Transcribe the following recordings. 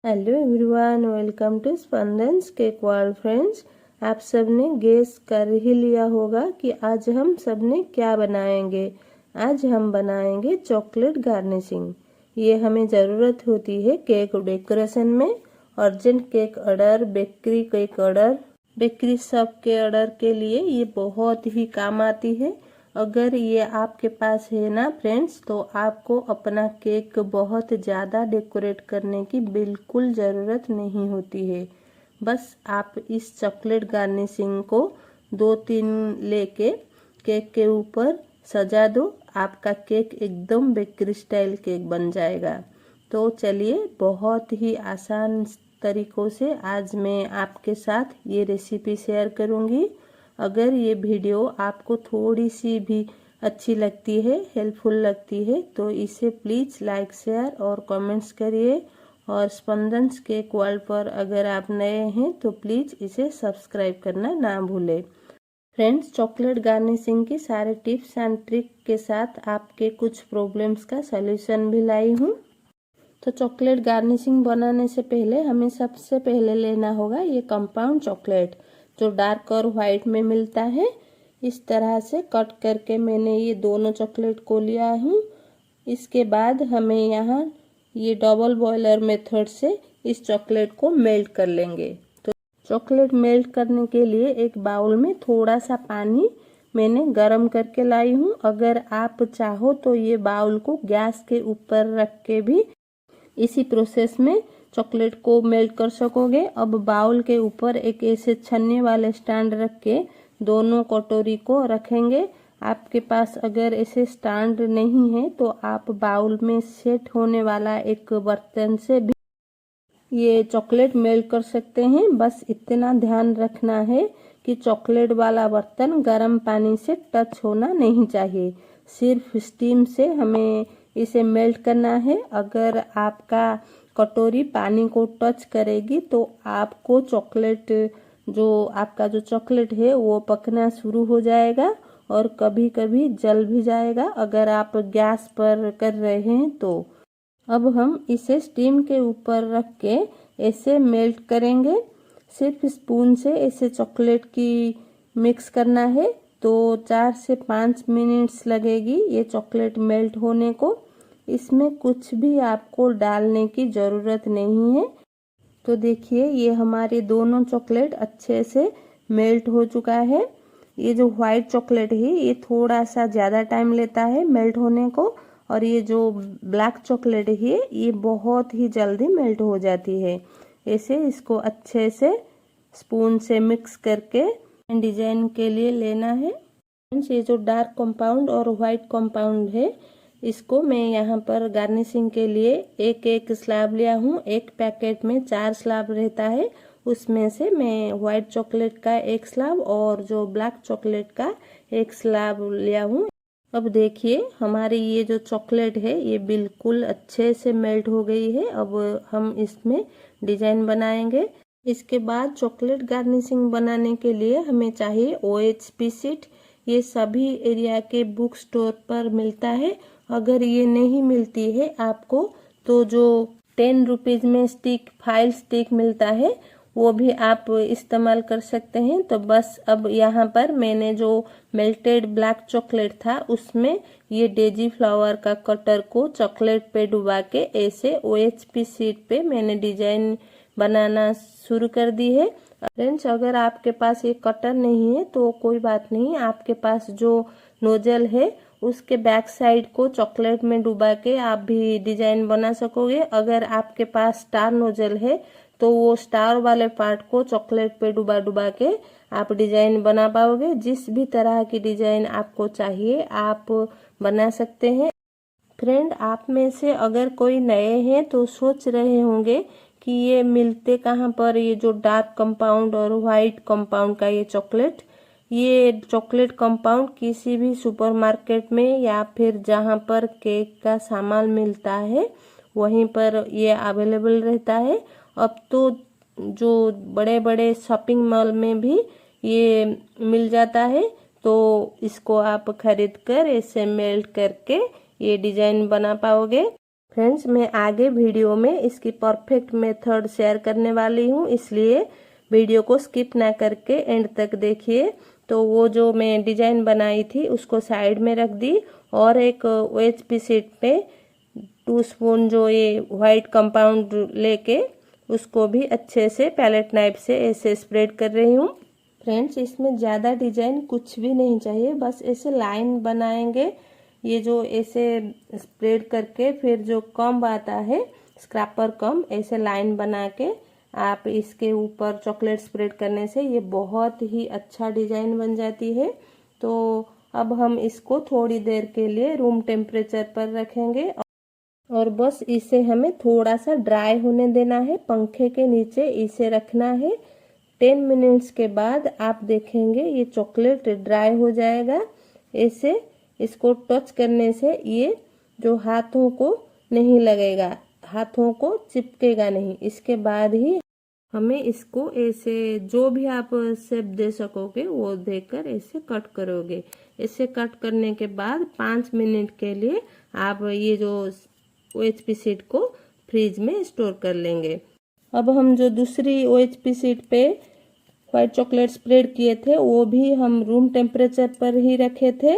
Hello everyone, welcome to Spandan's cake world. Friends, आप सब ने गेस कर ही लिया होगा कि आज हम सब ने क्या बनाएंगे। आज हम बनाएंगे चॉकलेट गार्निशिंग। ये हमें ज़रूरत होती है केक डेकोरेशन में। Urgent cake order, bakery cake order, bakery shop के ऑर्डर के लिए ये बहुत ही काम आती है। अगर ये आपके पास है ना फ्रेंड्स, तो आपको अपना केक बहुत ज़्यादा डेकोरेट करने की बिल्कुल ज़रूरत नहीं होती है। बस आप इस चॉकलेट गार्निशिंग को 2-3 लेके केक के ऊपर सजा दो, आपका केक एकदम बेकरी स्टाइल केक बन जाएगा। तो चलिए, बहुत ही आसान तरीक़ों से आज मैं आपके साथ ये रेसिपी शेयर करूँगी। अगर ये वीडियो आपको थोड़ी सी भी अच्छी लगती है, हेल्पफुल लगती है, तो इसे प्लीज़ लाइक, शेयर और कमेंट्स करिए। और स्पंदन्स केक वर्ल्ड पर अगर आप नए हैं तो प्लीज़ इसे सब्सक्राइब करना ना भूलें। फ्रेंड्स, चॉकलेट गार्निशिंग की सारे टिप्स एंड ट्रिक के साथ आपके कुछ प्रॉब्लम्स का सलूशन भी लाई हूँ। तो चॉकलेट गार्निशिंग बनाने से पहले हमें सबसे पहले लेना होगा ये कंपाउंड चॉकलेट, जो डार्क और वाइट में मिलता है। इस तरह से कट करके मैंने ये दोनों चॉकलेट को लिया हूँ। इसके बाद हमें यहाँ ये डबल बॉयलर मेथड से इस चॉकलेट को मेल्ट कर लेंगे। तो चॉकलेट मेल्ट करने के लिए एक बाउल में थोड़ा सा पानी मैंने गरम करके लाई हूँ। अगर आप चाहो तो ये बाउल को गैस के ऊपर रख के भी इसी प्रोसेस में चॉकलेट को मेल्ट कर सकोगे। अब बाउल के ऊपर एक ऐसे छन्ने वाले स्टैंड रख के दोनों कटोरी को रखेंगे। आपके पास अगर ऐसे स्टैंड नहीं है तो आप बाउल में सेट होने वाला एक बर्तन से भी ये चॉकलेट मेल्ट कर सकते हैं। बस इतना ध्यान रखना है कि चॉकलेट वाला बर्तन गर्म पानी से टच होना नहीं चाहिए। सिर्फ स्टीम से हमें इसे मेल्ट करना है। अगर आपका कटोरी पानी को टच करेगी तो आपको आपका जो चॉकलेट है वो पकना शुरू हो जाएगा और कभी कभी जल भी जाएगा अगर आप गैस पर कर रहे हैं तो। अब हम इसे स्टीम के ऊपर रख के ऐसे मेल्ट करेंगे। सिर्फ स्पून से ऐसे चॉकलेट की मिक्स करना है। तो 4 से 5 मिनट्स लगेगी ये चॉकलेट मेल्ट होने को। इसमें कुछ भी आपको डालने की ज़रूरत नहीं है। तो देखिए, ये हमारे दोनों चॉकलेट अच्छे से मेल्ट हो चुका है। ये जो व्हाइट चॉकलेट है ये थोड़ा सा ज़्यादा टाइम लेता है मेल्ट होने को, और ये जो ब्लैक चॉकलेट है ये बहुत ही जल्दी मेल्ट हो जाती है। ऐसे इसको अच्छे से स्पून से मिक्स करके डिजाइन के लिए लेना है। ये जो डार्क कंपाउंड और वाइट कंपाउंड है, इसको मैं यहाँ पर गार्निशिंग के लिए एक एक स्लैब लिया हूँ। एक पैकेट में 4 स्लैब रहता है, उसमें से मैं व्हाइट चॉकलेट का एक स्लैब और जो ब्लैक चॉकलेट का एक स्लैब लिया हूँ। अब देखिए, हमारी ये जो चॉकलेट है ये बिल्कुल अच्छे से मेल्ट हो गई है। अब हम इसमें डिजाइन बनाएंगे। इसके बाद चॉकलेट गार्निशिंग बनाने के लिए हमें चाहिए OHP शीट। ये सभी एरिया के बुक स्टोर पर मिलता है। अगर ये नहीं मिलती है आपको तो जो 10 रुपीज़ में फाइल स्टिक मिलता है वो भी आप इस्तेमाल कर सकते हैं। तो बस अब यहाँ पर मैंने जो मेल्टेड ब्लैक चॉकलेट था उसमें ये डेजी फ्लावर का कटर को चॉकलेट पे डुबा के ऐसे OHP शीट पे मैंने डिजाइन बनाना शुरू कर दी है। फ्रेंड्स, अगर आपके पास ये कटर नहीं है तो कोई बात नहीं, आपके पास जो नोजल है उसके बैक साइड को चॉकलेट में डुबा के आप भी डिजाइन बना सकोगे। अगर आपके पास स्टार नोजल है तो वो स्टार वाले पार्ट को चॉकलेट पे डुबा डुबा के आप डिजाइन बना पाओगे। जिस भी तरह की डिजाइन आपको चाहिए आप बना सकते हैं। फ्रेंड, आप में से अगर कोई नए हैं तो सोच रहे होंगे कि ये मिलते कहाँ पर, ये जो डार्क कंपाउंड और वाइट कंपाउंड का ये चॉकलेट कंपाउंड किसी भी सुपरमार्केट में या फिर जहाँ पर केक का सामान मिलता है वहीं पर ये अवेलेबल रहता है। अब तो जो बड़े बड़े शॉपिंग मॉल में भी ये मिल जाता है। तो इसको आप खरीद कर ऐसे मेल्ट करके ये डिजाइन बना पाओगे। फ्रेंड्स, मैं आगे वीडियो में इसकी परफेक्ट मेथड शेयर करने वाली हूँ, इसलिए वीडियो को स्किप ना करके एंड तक देखिए। तो वो जो मैं डिजाइन बनाई थी उसको साइड में रख दी और एक OHP शीट पे 2 स्पून जो ये वाइट कंपाउंड लेके उसको भी अच्छे से पैलेट नाइफ से ऐसे स्प्रेड कर रही हूँ। फ्रेंड्स, इसमें ज़्यादा डिजाइन कुछ भी नहीं चाहिए, बस ऐसे लाइन बनाएंगे। ये जो ऐसे स्प्रेड करके फिर जो कम्ब आता है स्क्रैपर कम्ब, ऐसे लाइन बना के आप इसके ऊपर चॉकलेट स्प्रेड करने से ये बहुत ही अच्छा डिजाइन बन जाती है। तो अब हम इसको थोड़ी देर के लिए रूम टेम्परेचर पर रखेंगे और बस इसे हमें थोड़ा सा ड्राई होने देना है, पंखे के नीचे इसे रखना है। 10 मिनट्स के बाद आप देखेंगे ये चॉकलेट ड्राई हो जाएगा। ऐसे इसको टच करने से ये जो हाथों को नहीं लगेगा, हाथों को चिपकेगा नहीं। इसके बाद ही हमें इसको ऐसे जो भी आप शेप दे सकोगे वो देकर ऐसे कट करोगे। ऐसे कट करने के बाद 5 मिनट के लिए आप ये जो OHP शीट को फ्रिज में स्टोर कर लेंगे। अब हम जो दूसरी OHP शीट पे व्हाइट चॉकलेट स्प्रेड किए थे वो भी हम रूम टेम्परेचर पर ही रखे थे।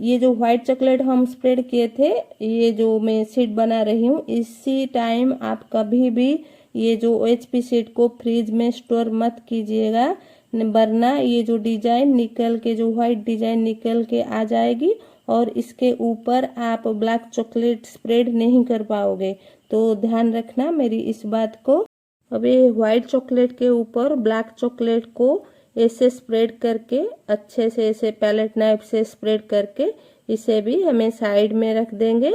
ये जो व्हाइट चॉकलेट हम स्प्रेड किए थे, ये जो मैं शीट बना रही हूँ, इसी टाइम आप कभी भी ये जो OHP शीट को फ्रिज में स्टोर मत कीजिएगा, वरना ये जो डिजाइन निकल के जो व्हाइट डिजाइन निकल के आ जाएगी और इसके ऊपर आप ब्लैक चॉकलेट स्प्रेड नहीं कर पाओगे। तो ध्यान रखना मेरी इस बात को। अब ये व्हाइट चॉकलेट के ऊपर ब्लैक चॉकलेट को ऐसे स्प्रेड करके अच्छे से ऐसे पैलेट नाइफ से स्प्रेड करके इसे भी हमें साइड में रख देंगे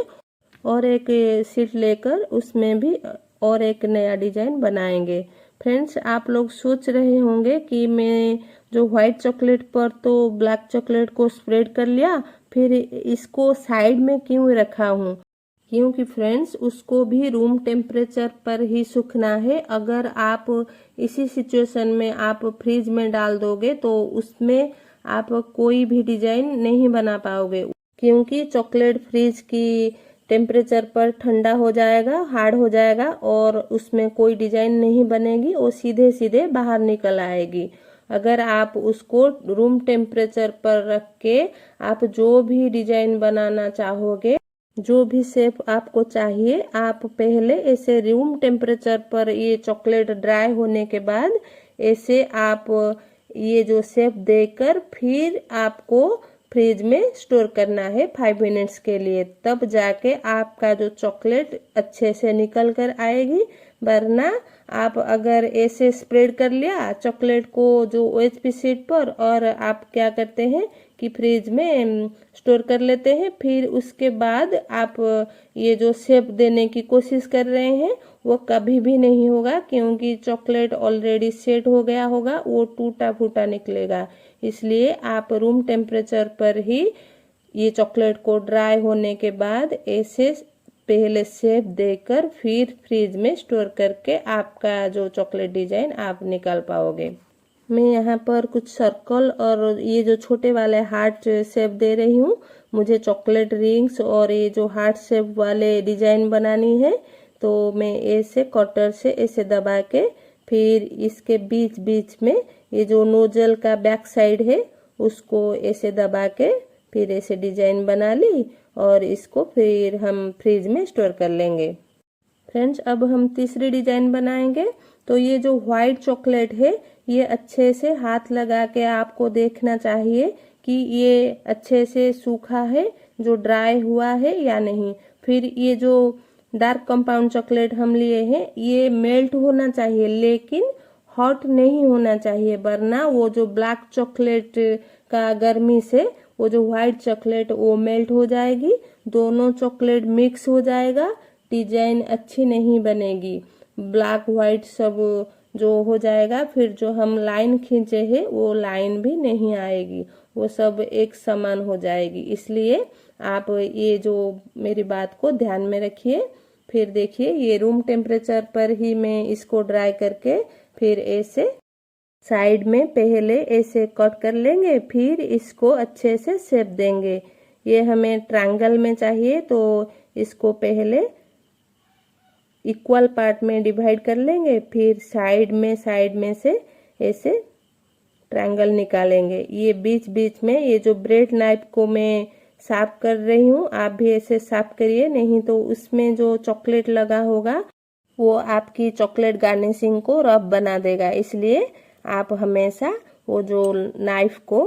और एक शीट लेकर उसमें भी और एक नया डिजाइन बनाएंगे। फ्रेंड्स, आप लोग सोच रहे होंगे कि मैं जो व्हाइट चॉकलेट पर तो ब्लैक चॉकलेट को स्प्रेड कर लिया, फिर इसको साइड में क्यों रखा हूँ? क्योंकि फ्रेंड्स, उसको भी रूम टेम्परेचर पर ही सूखना है। अगर आप इसी सिचुएशन में आप फ्रिज में डाल दोगे तो उसमें आप कोई भी डिजाइन नहीं बना पाओगे, क्योंकि चॉकलेट फ्रिज की टेम्परेचर पर ठंडा हो जाएगा, हार्ड हो जाएगा और उसमें कोई डिजाइन नहीं बनेगी, वो सीधे सीधे बाहर निकल आएगी। अगर आप उसको रूम टेम्परेचर पर रख के आप जो भी डिजाइन बनाना चाहोगे, जो भी शेप आपको चाहिए, आप पहले ऐसे रूम टेम्परेचर पर ये चॉकलेट ड्राई होने के बाद ऐसे आप ये जो शेप देकर फिर आपको फ्रिज में स्टोर करना है 5 मिनट्स के लिए। तब जाके आपका जो चॉकलेट अच्छे से निकल कर आएगी, वरना आप अगर ऐसे स्प्रेड कर लिया चॉकलेट को जो OHP शीट पर और आप क्या करते हैं कि फ्रिज में स्टोर कर लेते हैं, फिर उसके बाद आप ये जो शेप देने की कोशिश कर रहे हैं वो कभी भी नहीं होगा, क्योंकि चॉकलेट ऑलरेडी सेट हो गया होगा, वो टूटा फूटा निकलेगा। इसलिए आप रूम टेम्परेचर पर ही ये चॉकलेट को ड्राई होने के बाद ऐसे पहले शेप देकर फिर फ्रिज में स्टोर करके आपका जो चॉकलेट डिजाइन आप निकाल पाओगे। मैं यहाँ पर कुछ सर्कल और ये जो छोटे वाले हार्ट शेप दे रही हूँ। मुझे चॉकलेट रिंग्स और ये जो हार्ट शेप वाले डिजाइन बनानी है, तो मैं ऐसे कटर से ऐसे दबा के फिर इसके बीच बीच में ये जो नोजल का बैक साइड है उसको ऐसे दबा के फिर ऐसे डिजाइन बना ली और इसको फिर हम फ्रिज में स्टोर कर लेंगे। फ्रेंड्स, अब हम तीसरी डिजाइन बनाएंगे। तो ये जो व्हाइट चॉकलेट है ये अच्छे से हाथ लगा के आपको देखना चाहिए कि ये अच्छे से सूखा है, जो ड्राई हुआ है या नहीं। फिर ये जो डार्क कंपाउंड चॉकलेट हम लिए हैं ये मेल्ट होना चाहिए, लेकिन हॉट नहीं होना चाहिए, वरना वो जो ब्लैक चॉकलेट का गर्मी से वो जो व्हाइट चॉकलेट वो मेल्ट हो जाएगी, दोनों चॉकलेट मिक्स हो जाएगा, डिजाइन अच्छी नहीं बनेगी, ब्लैक व्हाइट सब जो हो जाएगा। फिर जो हम लाइन खींचे हैं वो लाइन भी नहीं आएगी, वो सब एक समान हो जाएगी। इसलिए आप ये जो मेरी बात को ध्यान में रखिए। फिर देखिए ये रूम टेम्परेचर पर ही मैं इसको ड्राई करके फिर ऐसे साइड में पहले ऐसे कट कर लेंगे, फिर इसको अच्छे से शेप देंगे। ये हमें ट्रायंगल में चाहिए, तो इसको पहले इक्वल पार्ट में डिवाइड कर लेंगे। फिर साइड में से ऐसे ट्रायंगल निकालेंगे। ये बीच बीच में ये जो ब्रेड नाइफ को मैं साफ कर रही हूँ, आप भी ऐसे साफ करिए, नहीं तो उसमें जो चॉकलेट लगा होगा वो आपकी चॉकलेट गार्निशिंग को रफ बना देगा। इसलिए आप हमेशा वो जो नाइफ को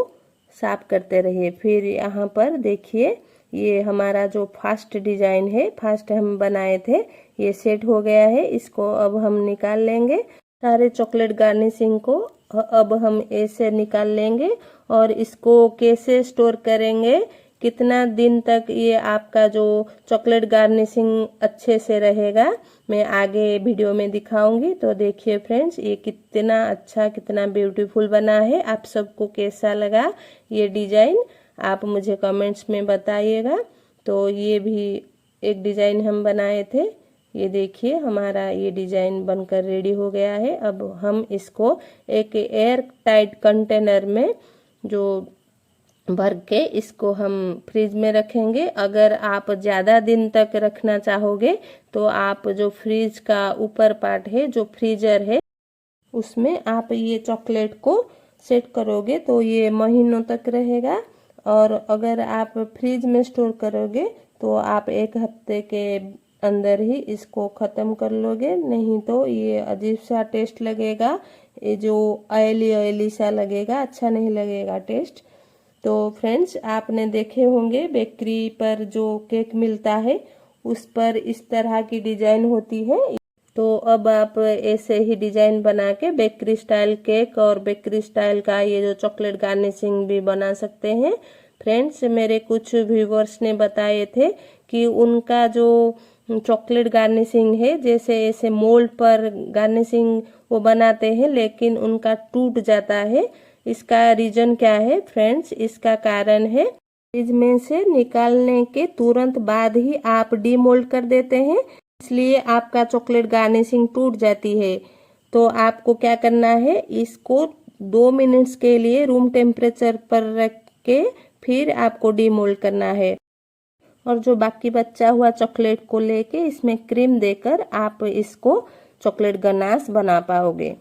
साफ करते रहिए। फिर यहाँ पर देखिए ये हमारा जो फर्स्ट डिजाइन है, फर्स्ट हम बनाए थे, ये सेट हो गया है। इसको अब हम निकाल लेंगे। सारे चॉकलेट गार्निशिंग को अब हम ऐसे निकाल लेंगे। और इसको कैसे स्टोर करेंगे, कितना दिन तक ये आपका जो चॉकलेट गार्निशिंग अच्छे से रहेगा, मैं आगे वीडियो में दिखाऊंगी। तो देखिए फ्रेंड्स, ये कितना अच्छा, कितना ब्यूटीफुल बना है। आप सबको कैसा लगा ये डिजाइन, आप मुझे कमेंट्स में बताइएगा। तो ये भी एक डिजाइन हम बनाए थे। ये देखिए हमारा ये डिजाइन बनकर रेडी हो गया है। अब हम इसको एक एयर टाइट कंटेनर में जो भर के इसको हम फ्रिज में रखेंगे। अगर आप ज़्यादा दिन तक रखना चाहोगे तो आप जो फ्रिज का ऊपर पार्ट है, जो फ्रीजर है, उसमें आप ये चॉकलेट को सेट करोगे तो ये महीनों तक रहेगा। और अगर आप फ्रिज में स्टोर करोगे तो आप एक हफ्ते के अंदर ही इसको ख़त्म कर लोगे, नहीं तो ये अजीब सा टेस्ट लगेगा, ये जो ऑयली ऑयली सा लगेगा, अच्छा नहीं लगेगा टेस्ट। तो फ्रेंड्स, आपने देखे होंगे बेकरी पर जो केक मिलता है उस पर इस तरह की डिजाइन होती है। तो अब आप ऐसे ही डिजाइन बना के बेकरी स्टाइल केक और बेकरी स्टाइल का ये जो चॉकलेट गार्निशिंग भी बना सकते हैं। फ्रेंड्स, मेरे कुछ व्यूवर्स ने बताए थे कि उनका जो चॉकलेट गार्निशिंग है, जैसे ऐसे मोल्ड पर गार्निशिंग वो बनाते हैं, लेकिन उनका टूट जाता है। इसका रीजन क्या है फ्रेंड्स? इसका कारण है फ्रिज में से निकालने के तुरंत बाद ही आप डीमोल्ड कर देते हैं, इसलिए आपका चॉकलेट गार्निशिंग टूट जाती है। तो आपको क्या करना है, इसको 2 मिनट्स के लिए रूम टेम्परेचर पर रख के फिर आपको डीमोल्ड करना है। और जो बाकी बचा हुआ चॉकलेट को लेके इसमें क्रीम देकर आप इसको चॉकलेट गनाश बना पाओगे।